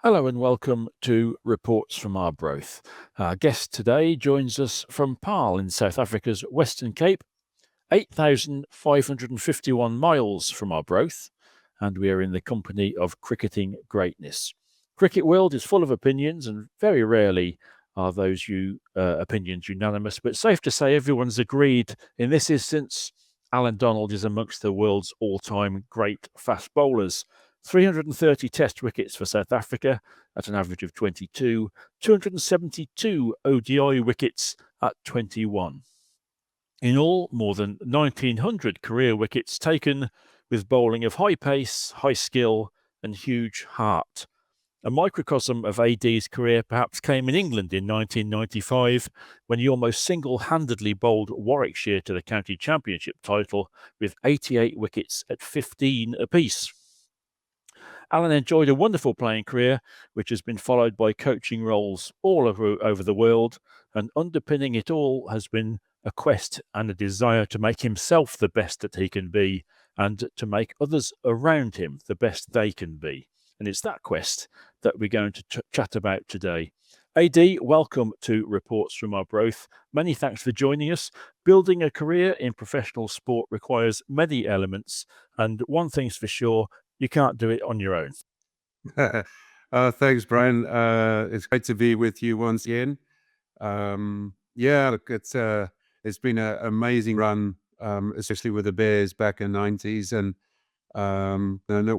Hello and welcome to Reports from Arbroath. Our guest today joins us from Paarl in South Africa's Western Cape, 8,551 miles from Arbroath, and we are in the company of cricketing greatness. Cricket world is full of opinions, and very rarely are those opinions unanimous, but safe to say everyone's agreed in this instance. Allan Donald is amongst the world's all-time great fast bowlers. 330 test wickets for South Africa at an average of 22, 272 ODI wickets at 21. In all, more than 1,900 career wickets taken, with bowling of high pace, high skill, and huge heart. A microcosm of AD's career perhaps came in England in 1995, when he almost single-handedly bowled Warwickshire to the county championship title with 88 wickets at 15 apiece. Allan enjoyed a wonderful playing career, which has been followed by coaching roles all over the world, and underpinning it all has been a quest and a desire to make himself the best that he can be, and to make others around him the best they can be. And it's that quest that we're going to chat about today. AD, welcome to Reports from Arbroath. Many thanks for joining us. Building a career in professional sport requires many elements, and one thing's for sure, you can't do it on your own. Thanks, Brian. It's great to be with you once again. Look, it's been an amazing run, especially with the Bears back in the 90s. And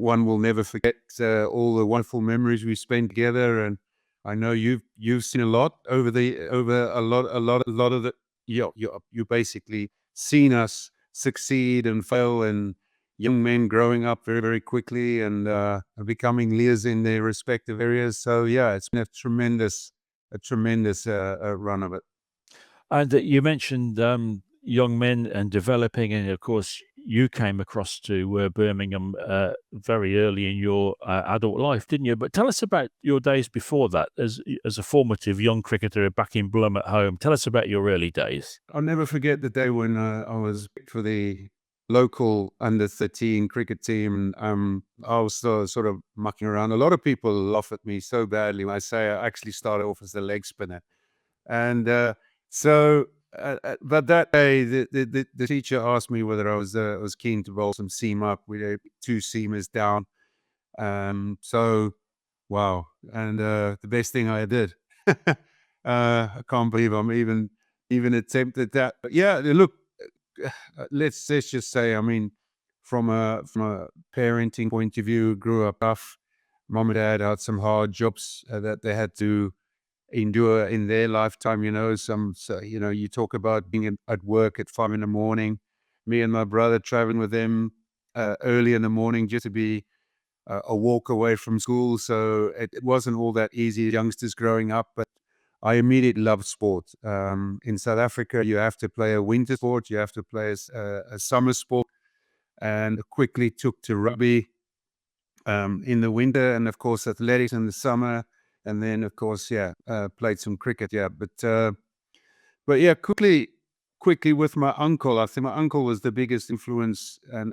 one will never forget all the wonderful memories we spent together. And I know you've seen a lot over a lot of the you basically seen us succeed and fail, and young men growing up very, very quickly and becoming leaders in their respective areas. So yeah, it's been a tremendous run of it. And you mentioned young men and developing, and of course, you came across to Birmingham very early in your adult life, didn't you? But tell us about your days before that, as a formative young cricketer back in Blum at home. Tell us about your early days. I'll never forget the day when I was picked for the local under 13 cricket team. I was sort of mucking around. A lot of people laugh at me so badly when I say I actually started off as a leg spinner. And but that day, the teacher asked me whether I was keen to bowl some seam up. We had two seamers down. So, wow. And the best thing I did. I can't believe I'm even attempted that. But yeah, look, let's just say, I mean, from a parenting point of view, grew up tough. Mom and dad had some hard jobs that they had to endure in their lifetime. You talk about being at work at 5 in the morning. Me and my brother traveling with them early in the morning just to be a walk away from school. So it wasn't all that easy, youngsters growing up, but I immediately loved sport. In South Africa, you have to play a winter sport, you have to play a summer sport, and quickly took to rugby in the winter, and of course athletics in the summer, and then of course played some cricket. But yeah, quickly with my uncle. I think my uncle was the biggest influence, and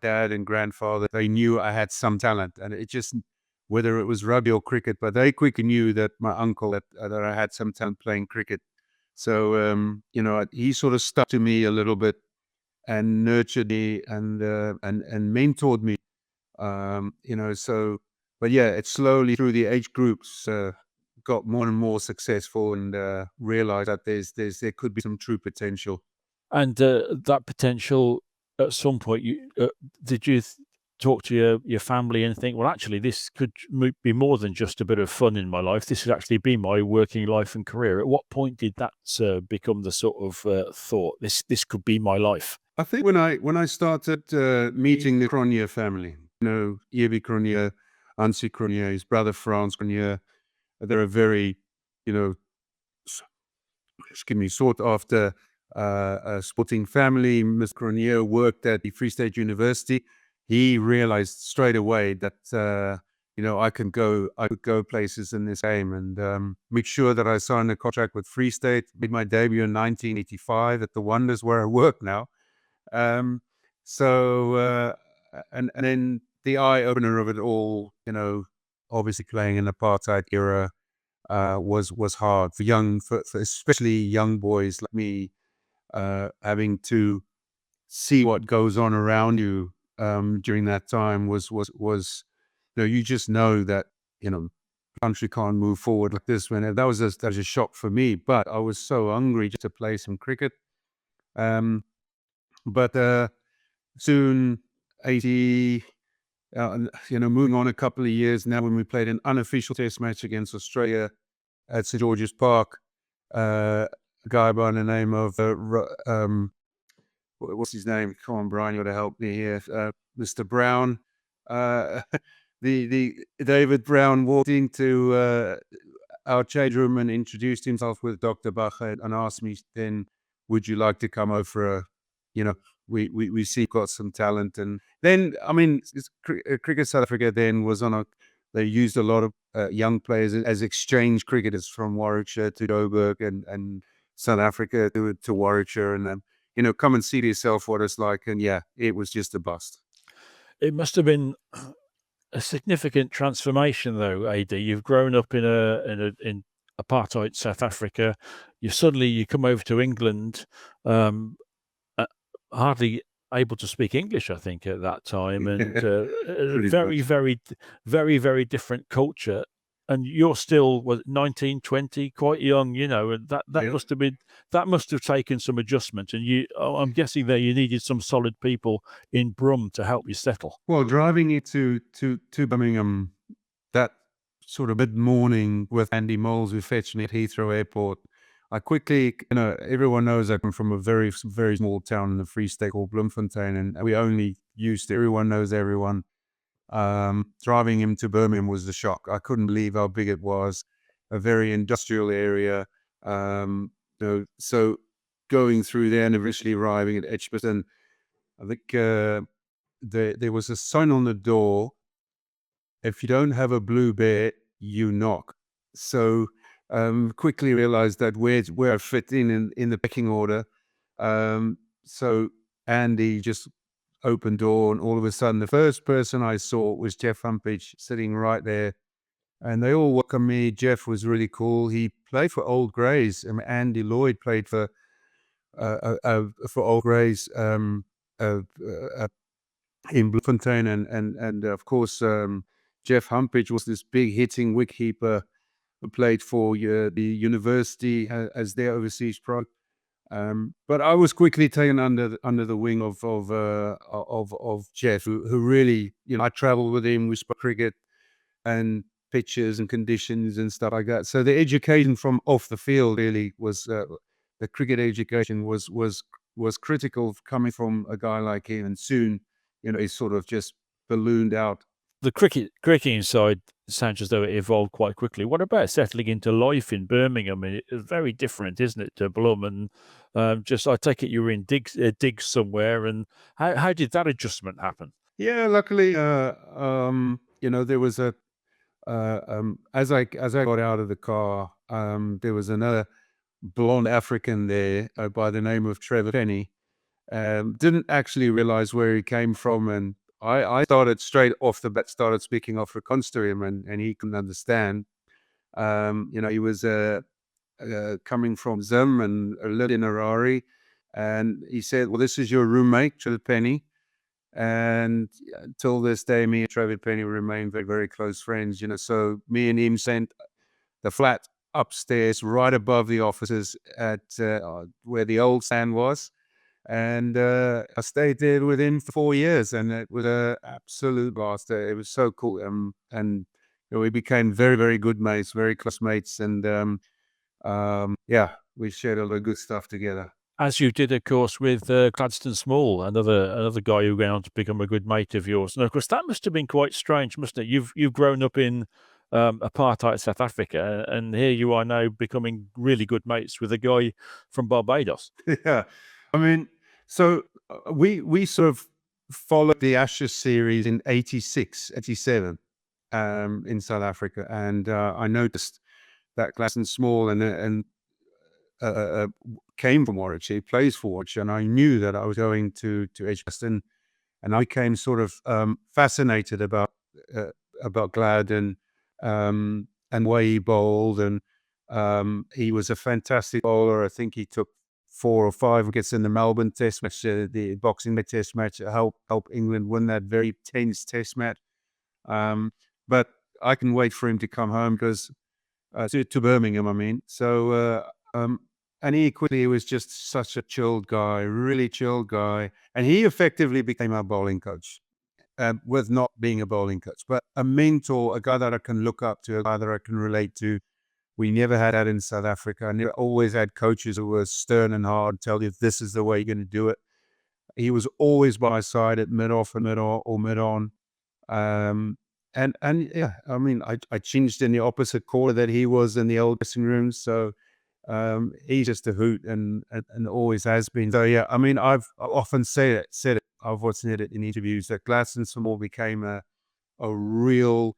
dad and grandfather. They knew I had some talent, and it just, whether it was rugby or cricket, but they quickly knew that my uncle that I had some talent playing cricket. So he sort of stuck to me a little bit and nurtured me and mentored me. So, but yeah, it slowly through the age groups got more and more successful, and realized that there could be some true potential. And that potential, at some point, did you talk to your family and think, well, actually, this could be more than just a bit of fun in my life. This could actually be my working life and career. At what point did that become the sort of thought? This could be my life. I think when I started meeting the Cronje family, Ebi Cronje, Ansi Cronje, his brother Frans Cronje, they're a very, you know, excuse me, sought after a sporting family. Mr. Cronje worked at the Free State University. He realized straight away that I could go places in this game, and make sure that I signed a contract with Free State. Made my debut in 1985 at the Wonders, where I work now. Um, so and then the eye opener of it all, obviously playing in the apartheid era was hard for for especially young boys like me, having to see what goes on around you during that time was you just know that country can't move forward like this. When that was a shock for me, but I was so hungry just to play some cricket. Um, but soon 80, moving on a couple of years now, when we played an unofficial test match against Australia at St George's Park, a guy by the name of what's his name? Come on, Brian, you got to help me here. Mr. Brown, uh, the David Brown walked into our change room and introduced himself with Dr. Bacher and asked me then, would you like to come over for you know, we see you've got some talent. And then, I mean, Cricket South Africa then was they used a lot of young players as exchange cricketers from Warwickshire to Joburg and South Africa to Warwickshire. And come and see to yourself what it's like. And yeah, it was just a bust. It must have been a significant transformation, though, AD. You've grown up in apartheid South Africa. You come over to England, hardly able to speak English, I think, at that time, and a Pretty very, much. very, very, very different culture. And you're still 19, 20, quite young, and that Yeah. must have taken some adjustment. And I'm guessing there you needed some solid people in Brum to help you settle. Well, driving it to Birmingham that sort of mid-morning with Andy Moles, who fetched me at Heathrow Airport, I quickly, everyone knows I come from a very, very small town in the Free State called Bloemfontein, and we only used to, everyone knows everyone. Driving him to Birmingham was the shock. I couldn't believe how big it was, a very industrial area. So going through there and eventually arriving at Edgbaston, I think there was a sign on the door: if you don't have a blue bear, you knock. So quickly realized that where I fit in the pecking order. So Andy just opened door, and all of a sudden the first person I saw was Jeff Humpage sitting right there, and they all welcomed me. Jeff was really cool. He played for Old Greys. Andy Lloyd played for Old Greys in Bloemfontein, and of course Jeff Humpage was this big hitting wicketkeeper who played for the university as their overseas pro. But I was quickly taken under the wing of Jeff, who really, I traveled with him. We spoke cricket and pitches and conditions and stuff like that. So the education from off the field really was the cricket education was critical coming from a guy like him. And soon, he sort of just ballooned out. The cricketing side sounds as though it evolved quite quickly. What about settling into life in Birmingham? I mean, it's very different, isn't it, to Blum? And I take it you were in digs somewhere. And how did that adjustment happen? Yeah, luckily, there was as I got out of the car, there was another blonde African there by the name of Trevor Penny. Didn't actually realize where he came from, and I started straight off the bat, started speaking Afrikaans to him, and he couldn't understand. He was coming from Zim and lived in Harare, and he said, "Well, this is your roommate, Trevor Penny." And till this day, me and Trevor Penny remain very, very close friends. So me and him sent the flat upstairs, right above the offices at where the old stand was. And I stayed there with him for 4 years, and it was an absolute blast. It was so cool. And we became very, very good mates, very close mates. And yeah, we shared a lot of good stuff together. As you did, of course, with Gladstone Small, another guy who went on to become a good mate of yours. And of course, that must have been quite strange, mustn't it? You've grown up in apartheid South Africa, and here you are now becoming really good mates with a guy from Barbados. Yeah, I mean, so we sort of followed the Ashes series in 86, 87 in South Africa, and I noticed that Gladstone Small and came from Warwickshire. He plays for Warwickshire, and I knew that I was going to Edgbaston, and I became sort of fascinated about Glad, and and way he bowled. And he was a fantastic bowler. I think he took 4 or 5 wickets in the Melbourne Test match, the Boxing Day Test match, to help England win that very tense Test match. But I can wait for him to come home because to Birmingham, I mean. So and equally, he was just such a chilled guy, really chilled guy, and he effectively became our bowling coach. With not being a bowling coach, but a mentor, a guy that I can look up to, a guy that I can relate to. We never had that in South Africa. And always had coaches who were stern and hard, tell you this is the way you're going to do it. He was always by my side at mid-off and mid-on. Um, and yeah, I mean, I changed in the opposite corner that he was in the old dressing room. So he's just a hoot and always has been. So yeah, I mean, I've often said it. I've often said it in interviews that Gladstone Small became a real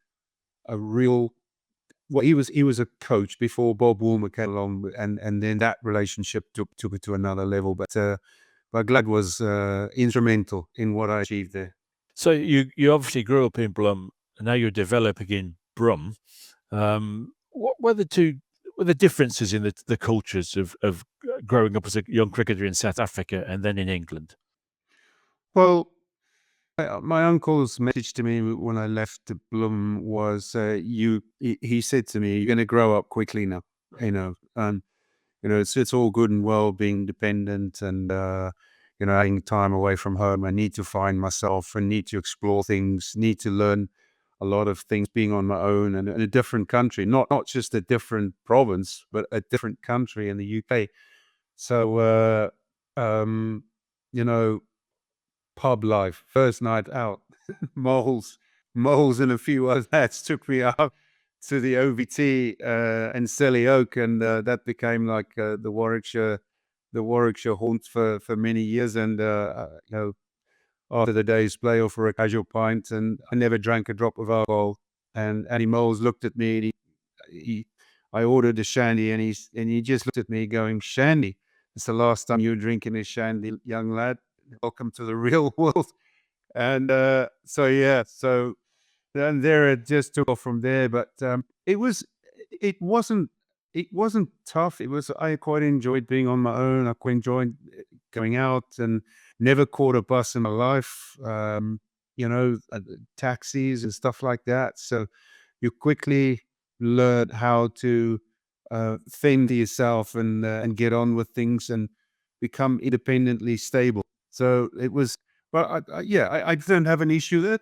well, he was a coach before Bob Woolmer came along, and then that relationship took it to another level. But Glad was instrumental in what I achieved there. So you obviously grew up in Blum, and now you're developing in Brum. What were the differences in the cultures of growing up as a young cricketer in South Africa and then in England? Well, my uncle's message to me when I left Blum was, he said to me, "You're going to grow up quickly now, and it's all good and well being dependent and having time away from home. I need to find myself and need to explore things, need to learn a lot of things being on my own and in a different country, not just a different province, but a different country in the UK." So, you know, pub life, first night out, moles, and a few other lads took me out to the OVT in Selly Oak, and that became like the Warwickshire haunt for many years. And after the day's play or for a casual pint, and I never drank a drop of alcohol. And Andy Moles looked at me, and I ordered a shandy, and he just looked at me, going, "Shandy, it's the last time you're drinking a shandy, young lad. Welcome to the real world." And so then there it just took off from there. But it wasn't it wasn't tough. I quite enjoyed being on my own. I quite enjoyed going out and never caught a bus in my life. Taxis and stuff like that. So you quickly learn how to fend to yourself and get on with things and become independently stable. So it was, but I didn't have an issue with it.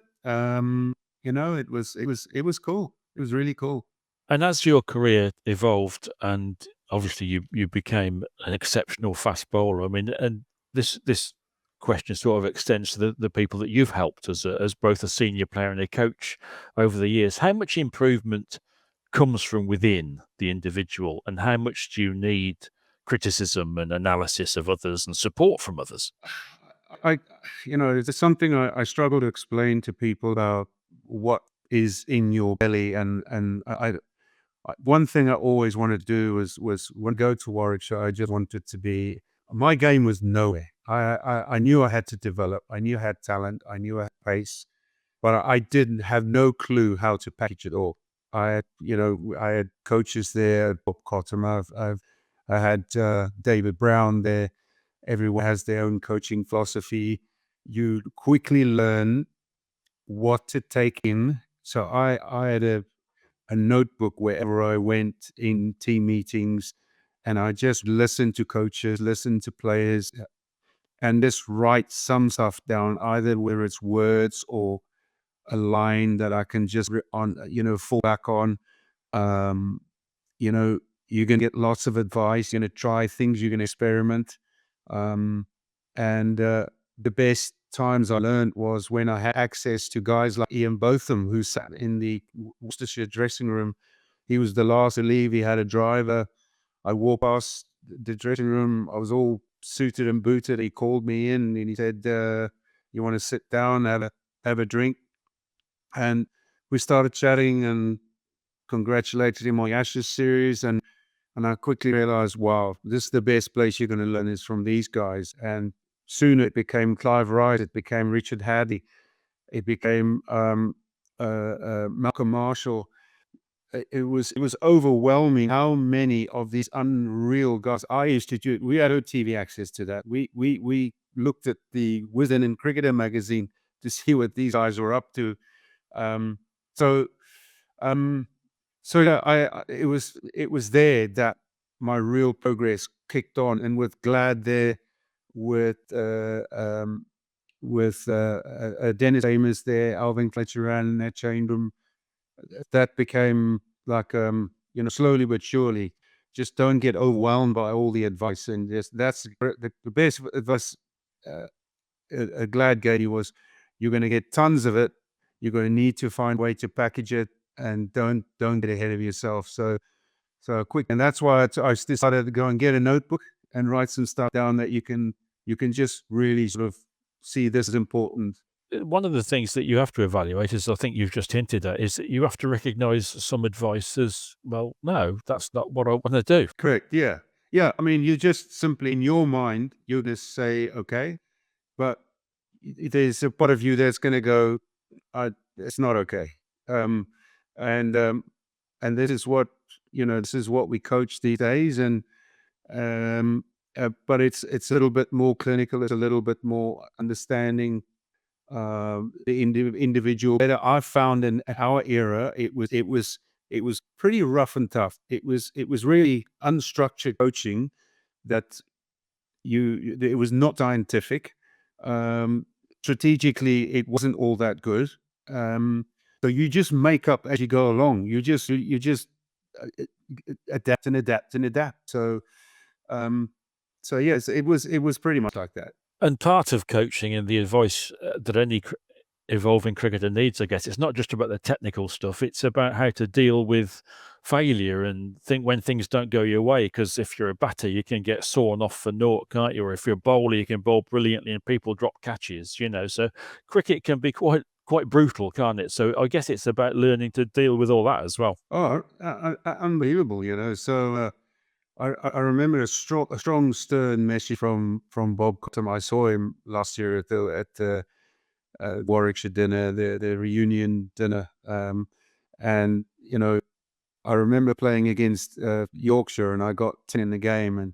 It was cool. It was really cool. And as your career evolved, and obviously you became an exceptional fast bowler. I mean, and this question sort of extends to the people that you've helped as both a senior player and a coach over the years. How much improvement comes from within the individual, and how much do you need criticism and analysis of others and support from others? I, there's something I struggle to explain to people about what is in your belly, and one thing I always wanted to do was when I go to Warwickshire, I just wanted to be. My game was nowhere. I knew I had to develop. I knew I had talent. I knew I had pace, but I didn't have no clue how to package it all. I had coaches there, Bob Cottam. I had David Brown there. Everyone has their own coaching philosophy. You quickly learn what to take in. So I had a notebook wherever I went in team meetings, and I just listened to coaches, listened to players, and just write some stuff down, either whether it's words or a line that I can just fall back on. Um, you know, you're going to get lots of advice. You're going to try things. You're going to experiment. Um, and the best times I learned was when I had access to guys like Ian Botham, who sat in the Worcestershire dressing room. He was the last to leave. He had a driver. I walked past the dressing room. I was all suited and booted. He called me in and he said, "You want to sit down, have a drink?" And we started chatting and congratulated him on the Ashes series. And I quickly realized, wow, this is the best place you're going to learn is from these guys. And soon it became Clive Wright, it became Richard Haddy, it became Malcolm Marshall. it was overwhelming how many of these unreal guys I used to do. We had no TV access to that. We looked at the Wizard and Cricketer magazine to see what these guys were up to. Um, so um, so yeah, it was there that my real progress kicked on, and with Glad there, with Dennis Amos there, Alvin Fletcher-Allen, Nat Chamberlain, that became like slowly but surely. Just don't get overwhelmed by all the advice, and just that's the best advice uh, a Glad gave you was, you're going to get tons of it. You're going to need to find a way to package it, and don't get ahead of yourself. So quick, and that's why I decided to go and get a notebook and write some stuff down that you can just really sort of see this is important. One of the things that you have to evaluate, as I think you've just hinted at, is that you have to recognize some advice as, well, no, that's not what I want to do. Correct. Yeah. Yeah. I mean, you just simply in your mind, you just say, okay, but there's a part of you that's going to go, it's not okay. Um, and, um, and this is what we coach these days. And, but it's a little bit more clinical. It's a little bit more understanding, the individual better. I found in our era, it was pretty rough and tough. It was really unstructured coaching that it was not scientific. Um, Strategically, it wasn't all that good. Um, so you just make up as you go along. You just adapt and adapt and adapt. Um, so yes, it was pretty much like that. And part of coaching and the advice that any evolving cricketer needs, I guess, it's not just about the technical stuff. It's about how to deal with failure and think when things don't go your way. Because if you're a batter, you can get sawn off for naught, can't you? Or if you're a bowler, you can bowl brilliantly and people drop catches. So cricket can be quite brutal, can't it? So I guess it's about learning to deal with all that as well. Oh, unbelievable! So I remember a strong, stern message from Bob Cottam. I saw him last year at the Warwickshire dinner, the reunion dinner, and I remember playing against Yorkshire, and I got 10 in the game, and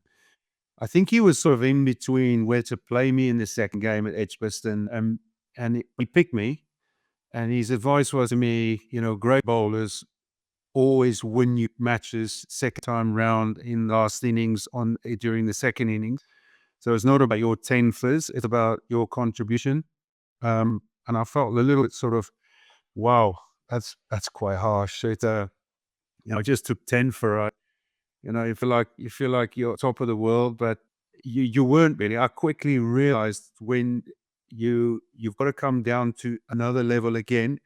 I think he was sort of in between where to play me in the second game at Edgbaston, and he picked me, and his advice was to me, great bowlers always win you matches second time round in last innings during the second innings. So it's not about your 10 fizz, it's about your contribution. And I felt a little bit sort of, wow, that's quite harsh. So I just took 10 for it. You feel like you're top of the world, but you weren't really. I quickly realized when you've got to come down to another level again.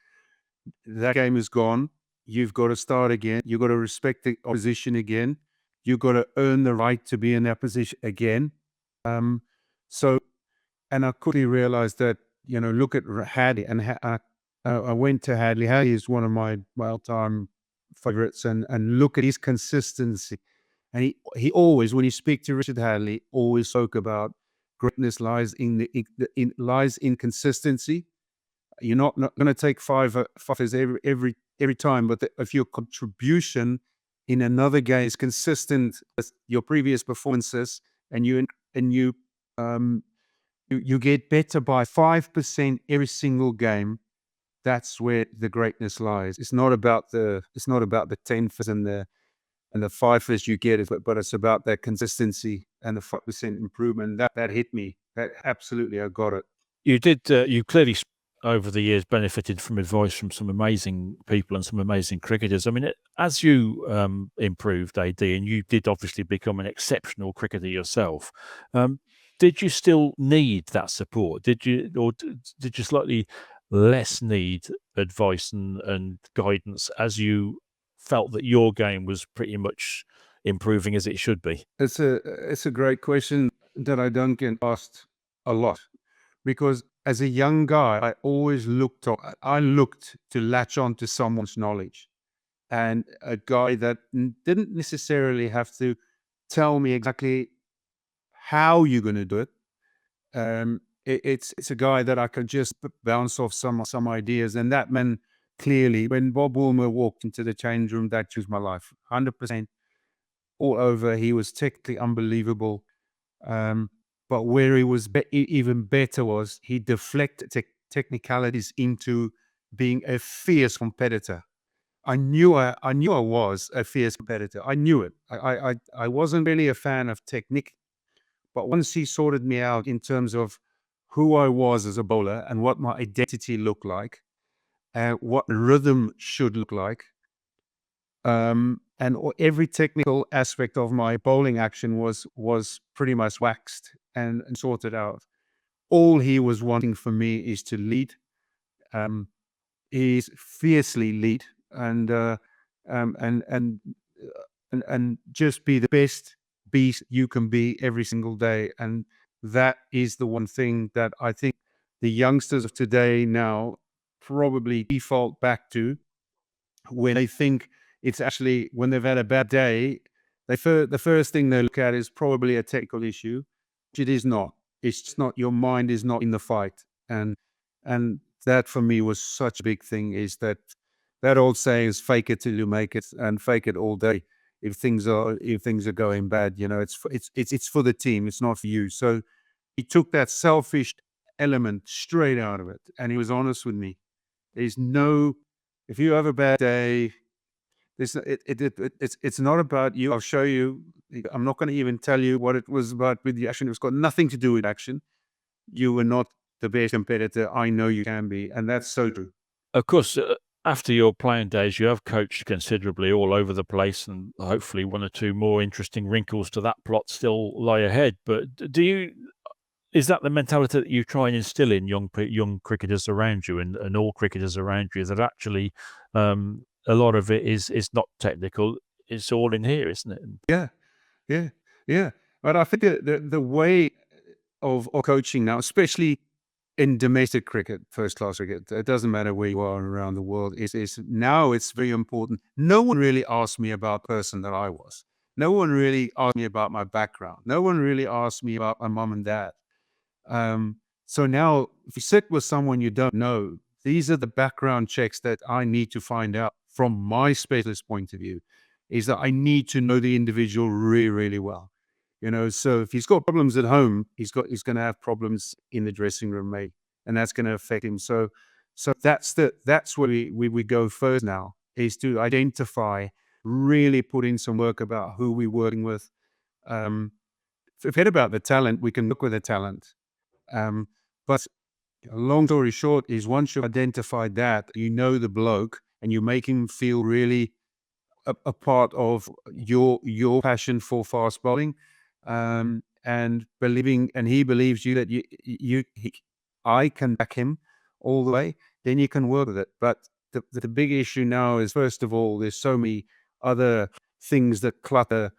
That game is gone. You've got to start again. You've got to respect the opposition again. You've got to earn the right to be in that position again. Um, so, and I quickly realized that, look at Hadley, and I went to Hadley. Hadley is one of my all-time favorites, and look at his consistency. And he always, when you speak to Richard Hadley, always spoke about greatness lies in consistency. You're not going to take five as every time, but if your contribution in another game is consistent with your previous performances, and um, you get better by 5% every single game, that's where the greatness lies. It's not about the 10th and the 5th you get, but it's about that consistency and the 5% improvement. That hit me. That absolutely, I got it. You clearly over the years benefited from advice from some amazing people and some amazing cricketers. I mean, as you improved, AD, and you did obviously become an exceptional cricketer yourself, um, did you still need that support? Did you slightly less need advice and guidance as you felt that your game was pretty much improving as it should be? It's a great question that I don't get asked a lot, because as a young guy, I looked to latch on to someone's knowledge, and a guy that didn't necessarily have to tell me exactly how you're going to do it. It's a guy that I could just bounce off some ideas, and that meant clearly when Bob Woolmer walked into the change room, that changed my life. 100% all over. He was technically unbelievable. Um, but where he was even better was he deflected technicalities into being a fierce competitor. I knew I was a fierce competitor. I knew it. I wasn't really a fan of technique, but once he sorted me out in terms of who I was as a bowler and what my identity looked like, what rhythm should look like, and every technical aspect of my bowling action was pretty much waxed and sorted out. All he was wanting for me is to lead. Um, is fiercely lead and um, and and and just be the best beast you can be every single day. And that is the one thing that I think the youngsters of today now probably default back to when they think it's actually when they've had a bad day. The first thing they look at is probably a technical issue, which it is not. It's just not. Your mind is not in the fight, and that for me was such a big thing. Is that old saying is "fake it till you make it," and fake it all day. If things are going bad, it's for the team. It's not for you. So he took that selfish element straight out of it, and he was honest with me. There's no, if you have a bad day, it's not about you. I'll show you. I'm not going to even tell you what it was about with the action. It's got nothing to do with action. You were not the best competitor. I know you can be, and that's so true. Of course, after your playing days, you have coached considerably all over the place, and hopefully one or two more interesting wrinkles to that plot still lie ahead. But do you? Is that the mentality that you try and instill in young cricketers around you and all cricketers around you, that actually a lot of it is not technical, it's all in here, isn't it? Yeah, yeah, yeah. But I think the way of coaching now, especially in domestic cricket, first class cricket, it doesn't matter where you are around the world, is now it's very important. No one really asked me about the person that I was. No one really asked me about my background. No one really asked me about my mom and dad. So now, if you sit with someone you don't know, these are the background checks that I need to find out from my specialist point of view. Is that I need to know the individual really, really well. So if he's got problems at home, he's going to have problems in the dressing room, mate, and that's going to affect him. So that's where we go first now, is to identify, really put in some work about who we're working with. Forget about the talent. We can look with the talent. But long story short is, once you've identified that, you know the bloke, and you make him feel really a part of your passion for fast bowling, and he believes you that I can back him all the way. Then you can work with it. But the big issue now is, first of all, there's so many other things that clutter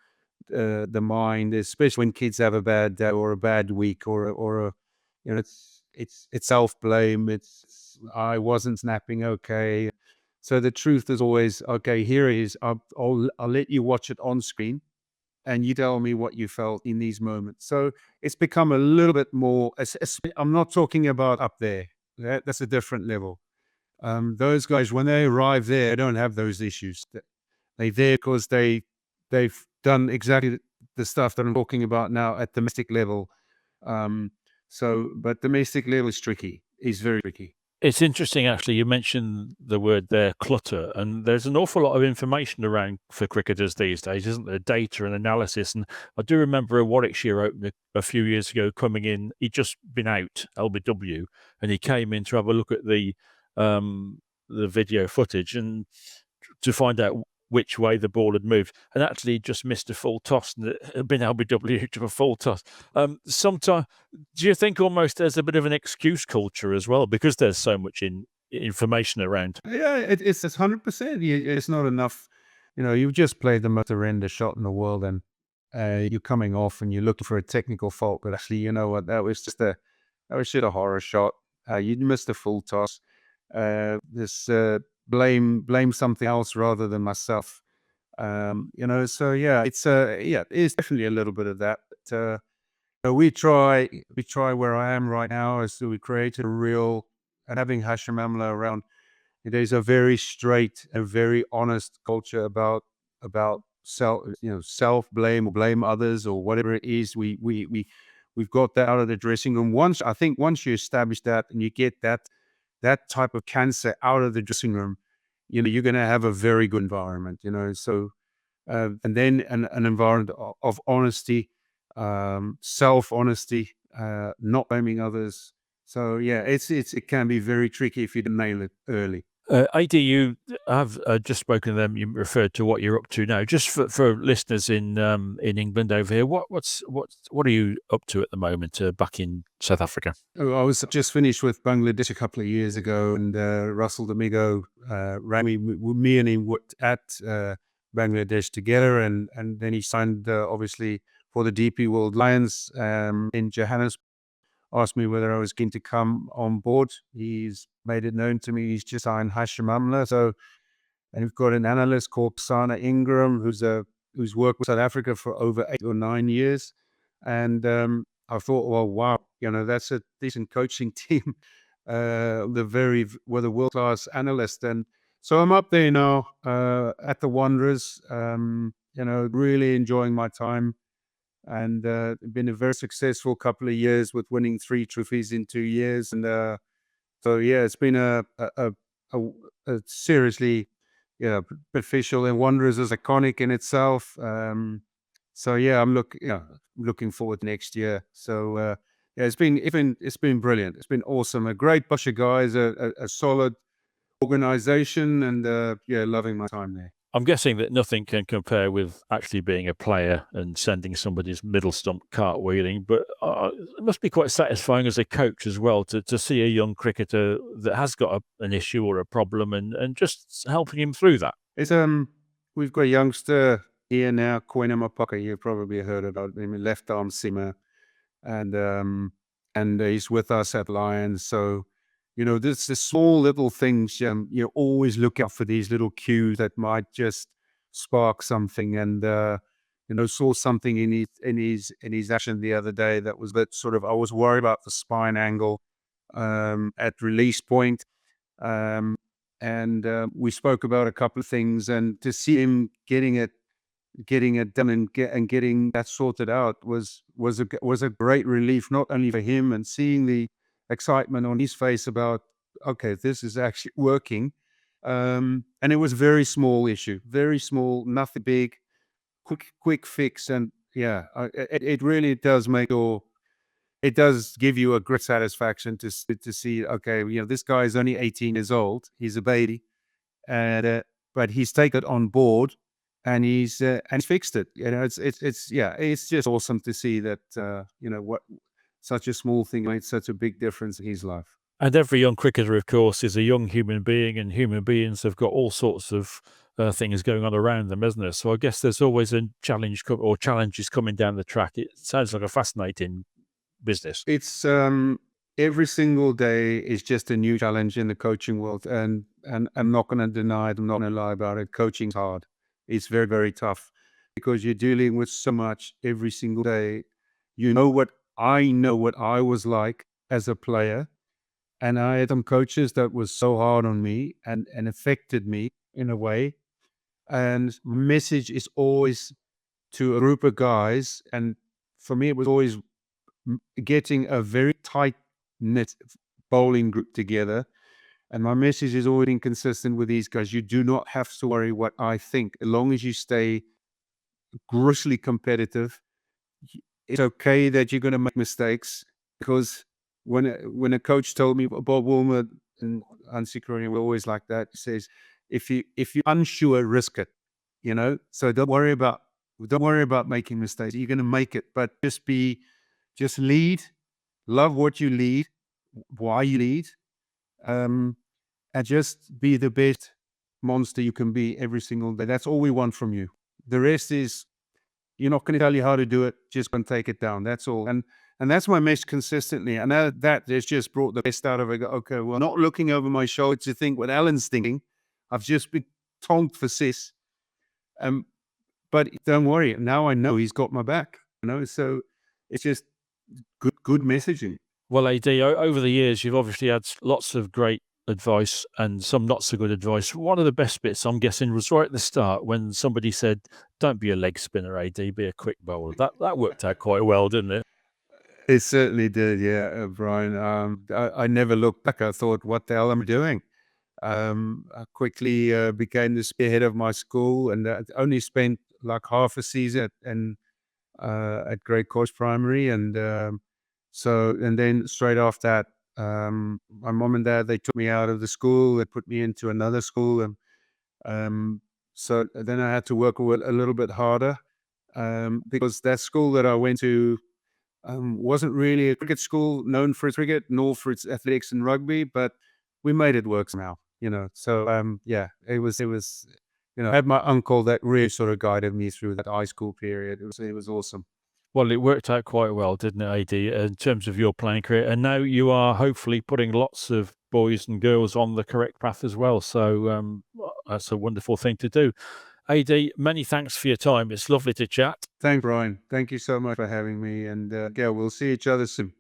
the mind, especially when kids have a bad day or a bad week, or a it's self blame. It's I wasn't snapping okay. So the truth is always, okay, here it is. I'll let you watch it on screen, and you tell me what you felt in these moments. So it's become a little bit more. I'm not talking about up there. That's a different level. Those guys, when they arrive there, they don't have those issues. They're there because they've done exactly the stuff that I'm talking about now at domestic level. But domestic level is tricky. Is very tricky. It's interesting, actually. You mentioned the word there, clutter, and there's an awful lot of information around for cricketers these days, isn't there? Data and analysis. And I do remember a Warwickshire opener a few years ago coming in. He'd just been out, LBW, and he came in to have a look at the video footage and to find out which way the ball had moved, and actually just missed a full toss, and it had been LBW to a full toss. Sometimes, do you think almost there's a bit of an excuse culture as well, because there's so much information around? Yeah, it's 100%. It's not enough. You've just played the most horrendous shot in the world, and you're coming off and you're looking for a technical fault, but actually, you know what? That was just a horror shot. You missed a full toss. This blame something else rather than myself. So yeah, it's definitely a little bit of that. But we try where I am right now is, to we create a real, and having Hashim Amla around There's a very straight and very honest culture about self blame or blame others or whatever it is. We've got that out of the dressing room. Once you establish that and you get that type of cancer out of the dressing room, you're going to have a very good environment. So and then an environment of honesty, self honesty, not blaming others. So yeah, it can be very tricky if you don't nail it early. AD, you have just spoken to them. You referred to what you're up to now. Just for listeners in England over here, what are you up to at the moment back in South Africa? Oh, I was just finished with Bangladesh a couple of years ago, and Russell Domingo rang me. Me and him worked at Bangladesh together, and then he signed obviously for the DP World Lions in Johannesburg. Asked me whether I was keen to come on board. He's made it known to me he's just signed Hashim Amla. So, and we've got an analyst called Sana Ingram, who's worked with South Africa for over 8 or 9 years. And I thought, well, wow, that's a decent coaching team. With a world-class analyst. And so I'm up there now at the Wanderers, really enjoying my time. And been a very successful couple of years with winning 3 trophies in 2 years. And so, yeah, it's been a seriously, beneficial, and Wanderers is iconic in itself. So yeah, I'm looking forward to next year. So yeah, it's been brilliant. It's been awesome. A great bunch of guys, a solid organization, and loving my time there. I'm guessing that nothing can compare with actually being a player and sending somebody's middle stump cartwheeling, but it must be quite satisfying as a coach as well to see a young cricketer that has got an issue or a problem and just helping him through that. It's we've got a youngster here now, Koina Mapaka. You've probably heard about him, left arm seamer, and he's with us at Lions. So this the small little things. You always look out for these little cues that might just spark something. And saw something in his action the other day that was that sort of. I was worried about the spine angle at release point, and we spoke about a couple of things. And to see him getting it done and getting that sorted out was a great relief, not only for him, and seeing the excitement on his face about, okay, this is actually working. And it was a very small issue, very small, nothing big, quick fix. And yeah, it really does it does give you a great satisfaction to see, okay, this guy is only 18 years old. He's a baby, and but he's taken it on board, and he's fixed it. It's just awesome to see that what such a small thing made such a big difference in his life. And every young cricketer, of course, is a young human being, and human beings have got all sorts of things going on around them, isn't there? So I guess there's always a challenge or challenges coming down the track. It sounds like a fascinating business. It's every single day is just a new challenge in the coaching world, and I'm not going to deny it. I'm not going to lie about it. Coaching's hard. It's very, very tough because you're dealing with so much every single day. You know what I was like as a player, and I had some coaches that was so hard on me and affected me in a way. And my message is always to a group of guys, and for me, it was always getting a very tight knit bowling group together. And my message is always inconsistent with these guys. You do not have to worry what I think, as long as you stay grossly competitive. It's okay that you're going to make mistakes, because when a coach told me, Bob Woolmer and Ansi Crony were always like that. He says, if you're unsure, risk it. So don't worry about making mistakes. You're going to make it, but just lead, love what you lead, why you lead, and just be the best monster you can be every single day. That's all we want from you. The rest is, you're not going to tell you how to do it. Just going to take it down. That's all. And that's my message consistently. And that has just brought the best out of it. Okay, well, not looking over my shoulder to think what Alan's thinking. I've just been tonked for sis. But don't worry. Now I know he's got my back. So it's just good messaging. Well, AD, over the years, you've obviously had lots of great advice and some not so good advice. One of the best bits, I'm guessing, was right at the start when somebody said, "Don't be a leg spinner, AD, be a quick bowler." That worked out quite well, didn't it? It certainly did, yeah, Brian. I never looked back. I thought, what the hell am I doing? I quickly became the spearhead of my school, and only spent like half a season at Great Course Primary, and and then straight after that, my mom and dad, they took me out of the school. They put me into another school, and so then I had to work a little bit harder, because that school that I went to wasn't really a cricket school known for its cricket nor for its athletics and rugby, but we made it work somehow, you know. So yeah, it was I had my uncle that really sort of guided me through that high school period. It was awesome. Well, it worked out quite well, didn't it, AD, in terms of your playing career? And now you are hopefully putting lots of boys and girls on the correct path as well. So that's a wonderful thing to do. AD, many thanks for your time. It's lovely to chat. Thanks, Brian. Thank you so much for having me, and yeah, we'll see each other soon.